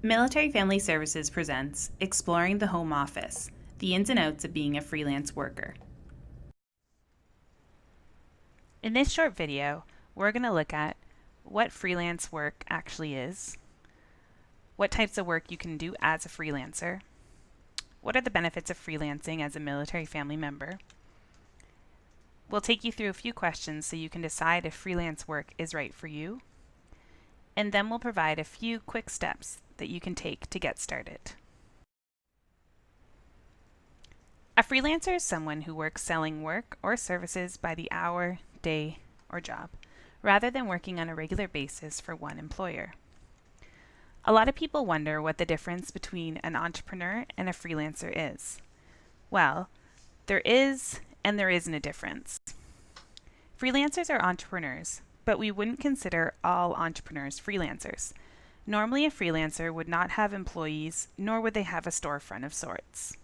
Military Family Services presents Exploring the Home Office, the ins and outs of being a freelance worker. In this short video, we're going to look at what freelance work actually is, what types of work you can do as a freelancer, what are the benefits of freelancing as a military family member. We'll take you through a few questions so you can decide if freelance work is right for you, and then we'll provide a few quick steps that you can take to get started. A freelancer is someone who works selling work or services by the hour, day, or job, rather than working on a regular basis for one employer. A lot of people wonder what the difference between an entrepreneur and a freelancer is. Well, there is and there isn't a difference. Freelancers are entrepreneurs, but we wouldn't consider all entrepreneurs freelancers. Normally, a freelancer would not have employees, nor would they have a storefront of sorts.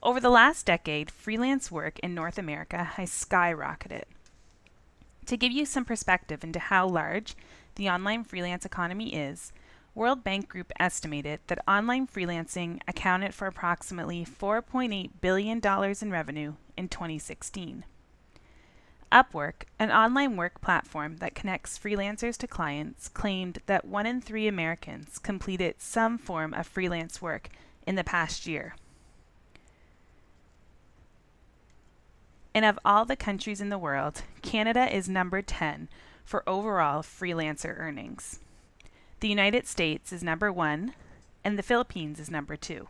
Over the last decade, freelance work in North America has skyrocketed. To give you some perspective into how large the online freelance economy is, World Bank Group estimated that online freelancing accounted for approximately $4.8 billion in revenue in 2016. Upwork, an online work platform that connects freelancers to clients, claimed that 1 in 3 Americans completed some form of freelance work in the past year. And of all the countries in the world, Canada is number 10 for overall freelancer earnings. The United States is number 1, and the Philippines is number 2.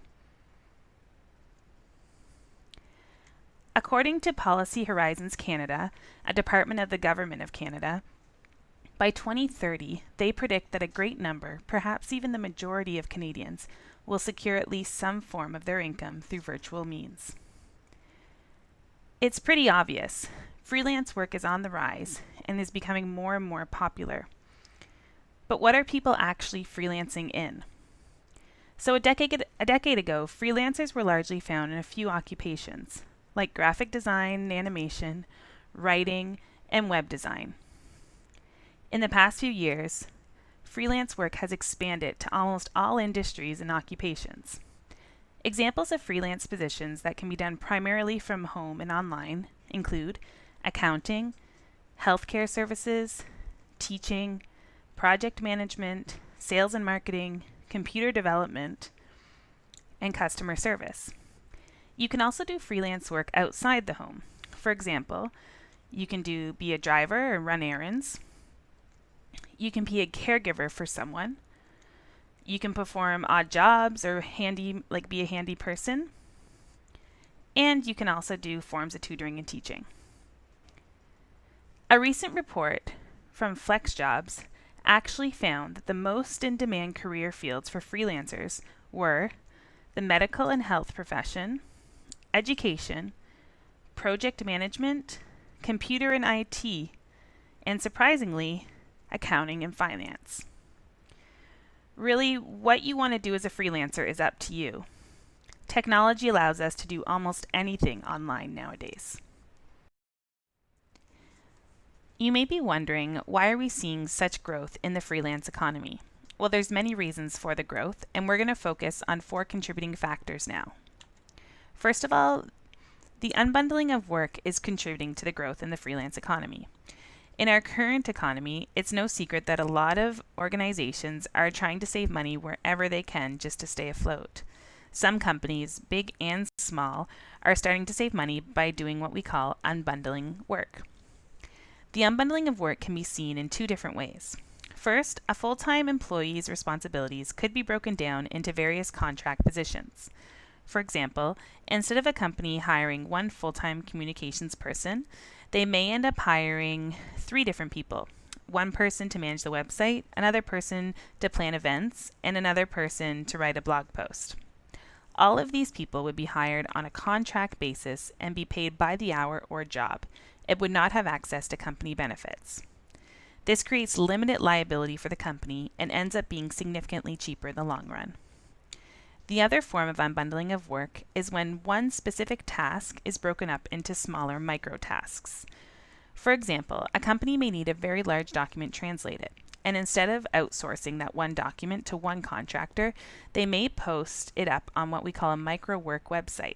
According to Policy Horizons Canada, a department of the Government of Canada, by 2030, they predict that a great number, perhaps even the majority of Canadians, will secure at least some form of their income through virtual means. It's pretty obvious. Freelance work is on the rise and is becoming more and more popular. But what are people actually freelancing in? So a decade ago, freelancers were largely found in a few occupations, like graphic design and animation, writing, and web design. In the past few years, freelance work has expanded to almost all industries and occupations. Examples of freelance positions that can be done primarily from home and online include accounting, healthcare services, teaching, project management, sales and marketing, computer development, and customer service. You can also do freelance work outside the home. For example, you can be a driver or run errands. You can be a caregiver for someone. You can perform odd jobs or be a handy person. And you can also do forms of tutoring and teaching. A recent report from FlexJobs actually found that the most in-demand career fields for freelancers were the medical and health profession, education, project management, computer and IT, and surprisingly, accounting and finance. Really, what you want to do as a freelancer is up to you. Technology allows us to do almost anything online nowadays. You may be wondering, why are we seeing such growth in the freelance economy? Well, there's many reasons for the growth, and we're going to focus on 4 contributing factors now. First of all, the unbundling of work is contributing to the growth in the freelance economy. In our current economy, it's no secret that a lot of organizations are trying to save money wherever they can just to stay afloat. Some companies, big and small, are starting to save money by doing what we call unbundling work. The unbundling of work can be seen in 2 different ways. First, a full-time employee's responsibilities could be broken down into various contract positions. For example, instead of a company hiring 1 full-time communications person, they may end up hiring 3 different people. 1 person to manage the website, another person to plan events, and another person to write a blog post. All of these people would be hired on a contract basis and be paid by the hour or job. It would not have access to company benefits. This creates limited liability for the company and ends up being significantly cheaper in the long run. The other form of unbundling of work is when one specific task is broken up into smaller micro tasks. For example, a company may need a very large document translated. and instead of outsourcing that one document to one contractor, they may post it up on what we call a microwork website.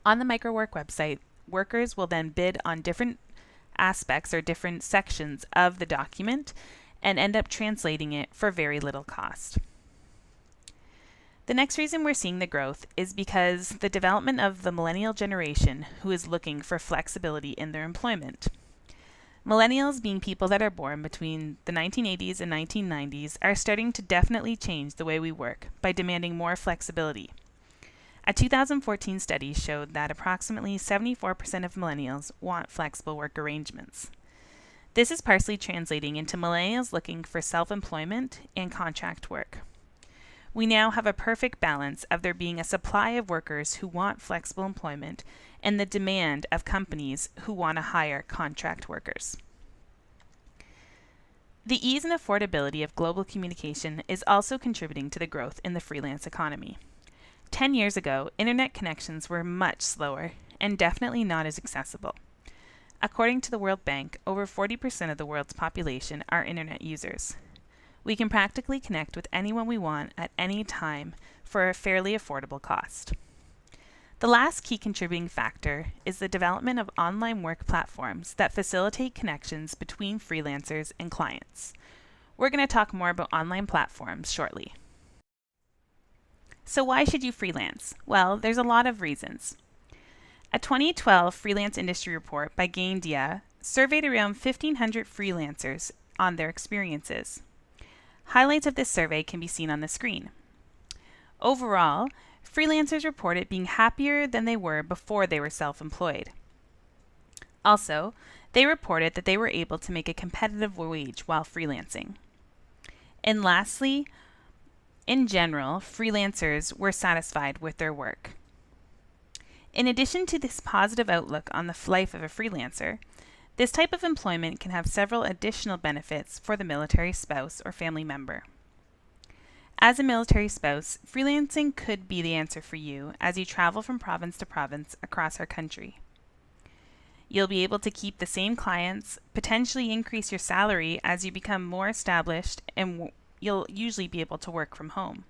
On the microwork website, workers will then bid on different aspects or different sections of the document and end up translating it for very little cost. The next reason we're seeing the growth is because the development of the millennial generation who is looking for flexibility in their employment. Millennials, being people that are born between the 1980s and 1990s, are starting to definitely change the way we work by demanding more flexibility. A 2014 study showed that approximately 74% of millennials want flexible work arrangements. This is partially translating into millennials looking for self-employment and contract work. We now have a perfect balance of there being a supply of workers who want flexible employment and the demand of companies who want to hire contract workers. The ease and affordability of global communication is also contributing to the growth in the freelance economy. 10 years ago, internet connections were much slower and definitely not as accessible. According to the World Bank, over 40% of the world's population are internet users. We can practically connect with anyone we want at any time for a fairly affordable cost. The last key contributing factor is the development of online work platforms that facilitate connections between freelancers and clients. We're going to talk more about online platforms shortly. So why should you freelance? Well, there's a lot of reasons. A 2012 freelance industry report by Gaindia surveyed around 1,500 freelancers on their experiences. Highlights of this survey can be seen on the screen. Overall, freelancers reported being happier than they were before they were self-employed. Also, they reported that they were able to make a competitive wage while freelancing. And lastly, in general, freelancers were satisfied with their work. In addition to this positive outlook on the life of a freelancer, this type of employment can have several additional benefits for the military spouse or family member. As a military spouse, freelancing could be the answer for you as you travel from province to province across our country. You'll be able to keep the same clients, potentially increase your salary as you become more established, and you'll usually be able to work from home.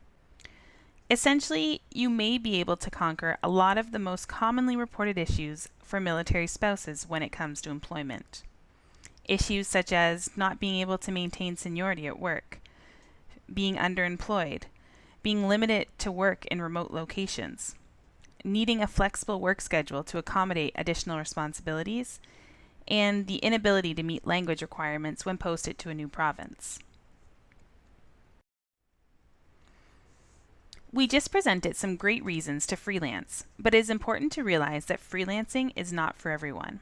Essentially, you may be able to conquer a lot of the most commonly reported issues for military spouses when it comes to employment. Issues such as not being able to maintain seniority at work, being underemployed, being limited to work in remote locations, needing a flexible work schedule to accommodate additional responsibilities, and the inability to meet language requirements when posted to a new province. We just presented some great reasons to freelance, but it is important to realize that freelancing is not for everyone.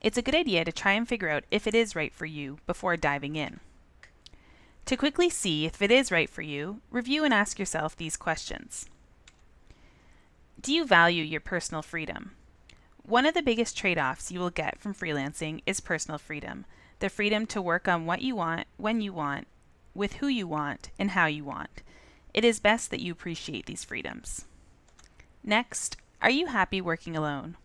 It's a good idea to try and figure out if it is right for you before diving in. To quickly see if it is right for you, review and ask yourself these questions. Do you value your personal freedom? One of the biggest trade-offs you will get from freelancing is personal freedom, the freedom to work on what you want, when you want, with who you want, and how you want. It is best that you appreciate these freedoms. Next, are you happy working alone?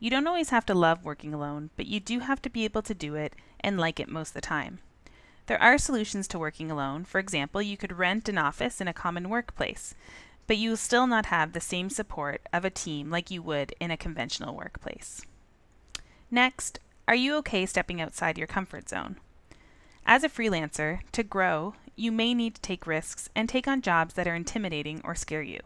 You don't always have to love working alone, but you do have to be able to do it and like it most of the time. There are solutions to working alone. For example, you could rent an office in a common workplace, but you will still not have the same support of a team like you would in a conventional workplace. Next, are you okay stepping outside your comfort zone? As a freelancer, to grow, you may need to take risks and take on jobs that are intimidating or scare you.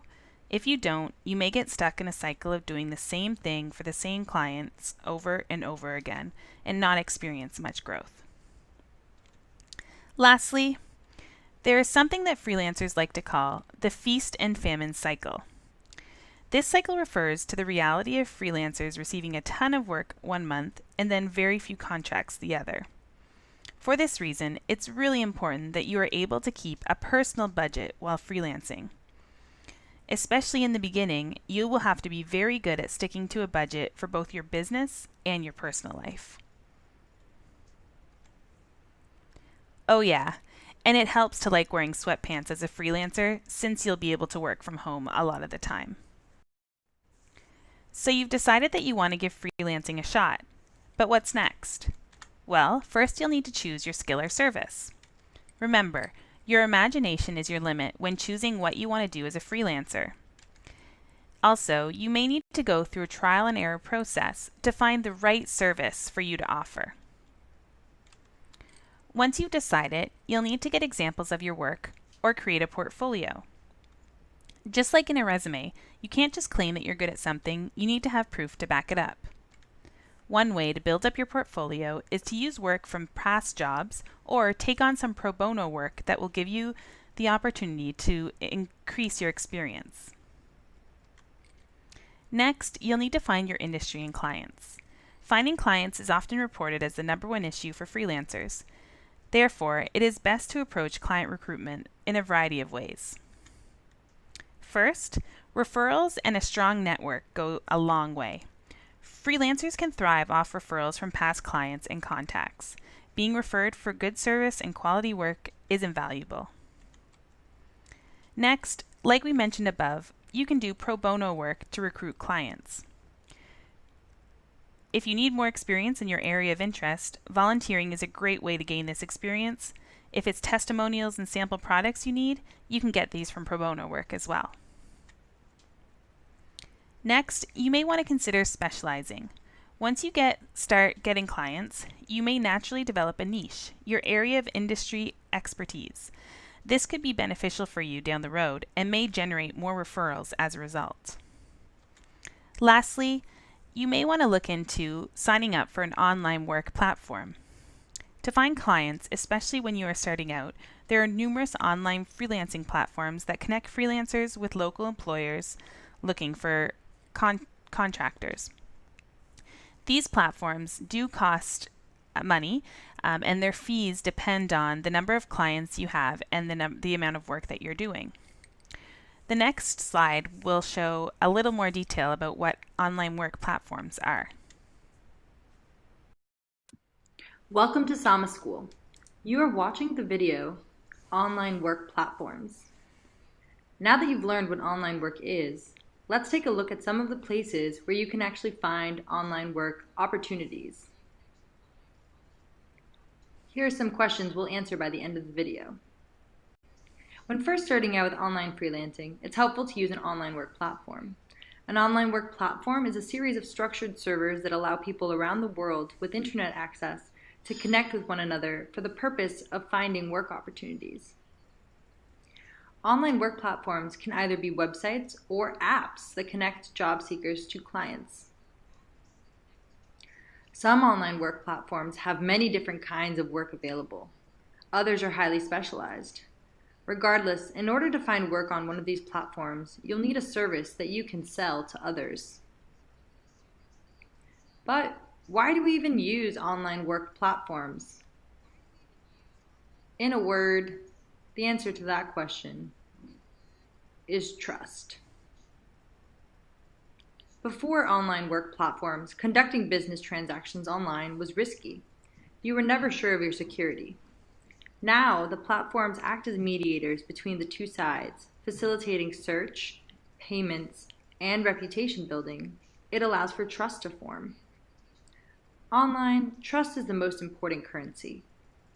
If you don't, you may get stuck in a cycle of doing the same thing for the same clients over and over again and not experience much growth. Lastly, there is something that freelancers like to call the feast and famine cycle. This cycle refers to the reality of freelancers receiving a ton of work one month and then very few contracts the other. For this reason, it's really important that you are able to keep a personal budget while freelancing. Especially in the beginning, you will have to be very good at sticking to a budget for both your business and your personal life. Oh yeah, and it helps to like wearing sweatpants as a freelancer since you'll be able to work from home a lot of the time. So you've decided that you want to give freelancing a shot, but what's next? Well, first you'll need to choose your skill or service. Remember, your imagination is your limit when choosing what you want to do as a freelancer. Also, you may need to go through a trial and error process to find the right service for you to offer. Once you've decided, you'll need to get examples of your work or create a portfolio. Just like in a resume, you can't just claim that you're good at something, you need to have proof to back it up. One way to build up your portfolio is to use work from past jobs or take on some pro bono work that will give you the opportunity to increase your experience. Next, you'll need to find your industry and clients. Finding clients is often reported as the #1 issue for freelancers. Therefore, it is best to approach client recruitment in a variety of ways. First, referrals and a strong network go a long way. Freelancers can thrive off referrals from past clients and contacts. Being referred for good service and quality work is invaluable. Next, like we mentioned above, you can do pro bono work to recruit clients. If you need more experience in your area of interest, volunteering is a great way to gain this experience. If it's testimonials and sample products you need, you can get these from pro bono work as well. Next, you may want to consider specializing. Once you start getting clients, you may naturally develop a niche, your area of industry expertise. This could be beneficial for you down the road and may generate more referrals as a result. Lastly, you may want to look into signing up for an online work platform. To find clients, especially when you are starting out, there are numerous online freelancing platforms that connect freelancers with local employers looking for contractors. These platforms do cost money, and their fees depend on the number of clients you have and the amount of work that you're doing. The next slide will show a little more detail about what online work platforms are. Welcome to Sama School. You are watching the video, Online Work Platforms. Now that you've learned what online work is, let's take a look at some of the places where you can actually find online work opportunities. Here are some questions we'll answer by the end of the video. When first starting out with online freelancing, it's helpful to use an online work platform. An online work platform is a series of structured servers that allow people around the world with internet access to connect with one another for the purpose of finding work opportunities. Online work platforms can either be websites or apps that connect job seekers to clients. Some online work platforms have many different kinds of work available. Others are highly specialized. Regardless, in order to find work on one of these platforms, you'll need a service that you can sell to others. But why do we even use online work platforms? In a word, the answer to that question is trust. Before online work platforms, conducting business transactions online was risky. You were never sure of your security. Now, the platforms act as mediators between the two sides, facilitating search, payments, and reputation building. It allows for trust to form. Online, trust is the most important currency.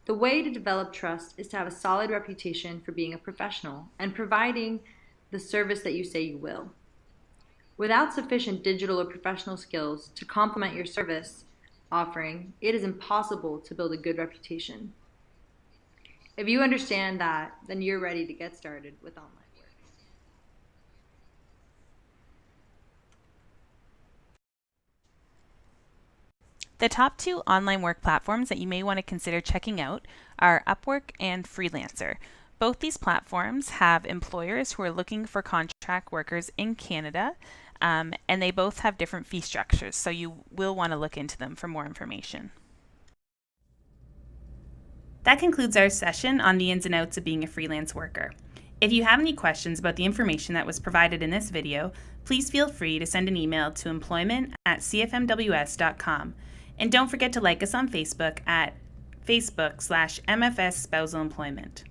The way to develop trust is to have a solid reputation for being a professional and providing the service that you say you will. Without sufficient digital or professional skills to complement your service offering, it is impossible to build a good reputation. If you understand that, then you're ready to get started with online work. The top 2 online work platforms that you may want to consider checking out are Upwork and Freelancer. Both these platforms have employers who are looking for contract workers in Canada, and they both have different fee structures, so you will want to look into them for more information. That concludes our session on the ins and outs of being a freelance worker. If you have any questions about the information that was provided in this video, please feel free to send an email to employment@cfmws.com. And don't forget to like us on Facebook at Facebook/MFS Spousal Employment.